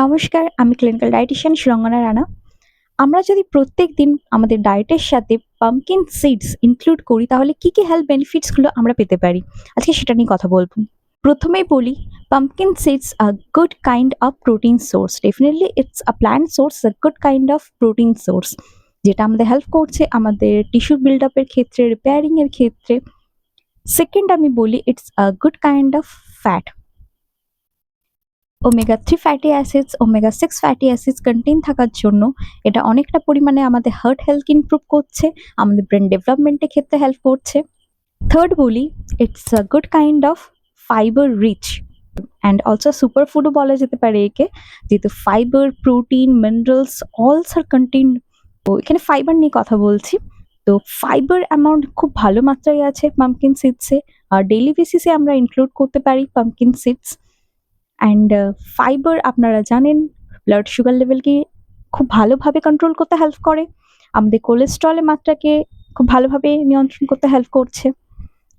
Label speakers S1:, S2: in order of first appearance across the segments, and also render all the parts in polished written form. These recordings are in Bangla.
S1: নমস্কার, আমি ক্লিনিক্যাল ডায়েটিশিয়ান সুরঙ্গনা রানা। আমরা যদি প্রত্যেকদিন আমাদের ডায়েটের সাথে পাম্পকিন সিডস ইনক্লুড করি তাহলে কি হেলথ বেনিফিটস গুলো আমরা পেতে পারি? আজকে সেটা নিয়ে কথা বলব। প্রথমেই বলি pumpkin seeds a good kind of protein source. Definitely it's a plant source, a good kind of protein source. যেটা আমাদের হেল্প করছে আমাদের টিস্যু বিল্ড আপ এর ক্ষেত্রে, রিপেয়ারিং এর ক্ষেত্রে। সেকেন্ড আমি বলি it's a good kind of fat. Omega 3 fatty acids, omega 6 fatty acids contain থাকার জন্য এটা অনেকটা পরিমাণে আমাদের হার্ট হেলথ ইমপ্রুভ করছে, আমাদের ব্রেন ডেভেলপমেন্টের ক্ষেত্রে হেল্প করছে। থার্ড বলি it's a good kind of fibre rich and also super ফুডও বলা যেতে পারে একে, যেহেতু ফাইবার, প্রোটিন, মিনারেলস অলস আর কন্টেইন। তো এখানে ফাইবার নিয়ে কথা বলছি। তো ফাইবার অ্যামাউন্ট খুব ভালো মাত্রায় আছে পাম্পকিন সিডসে, আর ডেইলি বেসিসে আমরা ইনক্লুড করতে পারি পাম্পকিন সিডস। অ্যান্ড ফাইবার আপনারা জানেন ব্লাড সুগার লেভেলকে খুব ভালোভাবে কন্ট্রোল করতে হেল্প করে, আমাদের কোলেস্ট্রলের মাত্রাকে খুব ভালোভাবে নিয়ন্ত্রণ করতে হেল্প করছে,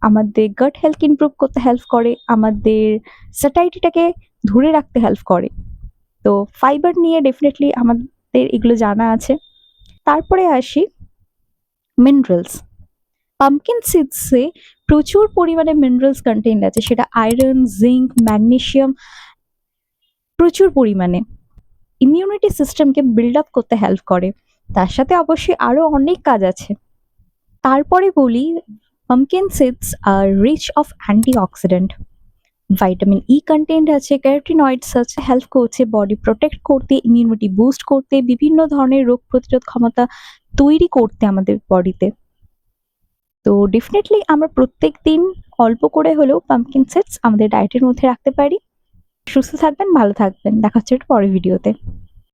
S1: আমাদের গাট হেলথ ইমপ্রুভ করতে হেল্প করে, আমাদের স্যাটাইটিটাকে ধরে রাখতে হেল্প করে। তো ফাইবার নিয়ে ডেফিনেটলি আমাদের এগুলো জানা আছে। তারপরে আসি মিনারেলস। পাম্পকিন সিডসে প্রচুর পরিমাণে মিনারেলস কন্টেইন আছে, সেটা আয়রন, জিঙ্ক, ম্যাগনেসিয়াম, প্রচুর পরিমাণে ইমিউনিটি সিস্টেমকে বিল্ড আপ করতে হেল্প করে। তার সাথে অবশ্যই আরো অনেক কাজ আছে। তারপরে বলি পাম্পকিন সিডস আর rich of antioxidant. Vitamin E content আছে, ক্যারোটিনয়েডস আছে, হেল্প করছে বডি প্রোটেক্ট করতে, ইমিউনিটি বুস্ট করতে, বিভিন্ন ধরনের রোগ প্রতিরোধ ক্ষমতা তৈরি করতে আমাদের বডিতে। তো ডেফিনেটলি আমরা প্রত্যেক দিন অল্প করে হলেও পাম্পকিন সিডস আমাদের ডায়েটের মধ্যে রাখতে পারি। সুস্থ থাকবেন, ভালো থাকবেন, দেখা হচ্ছে পরের ভিডিওতে।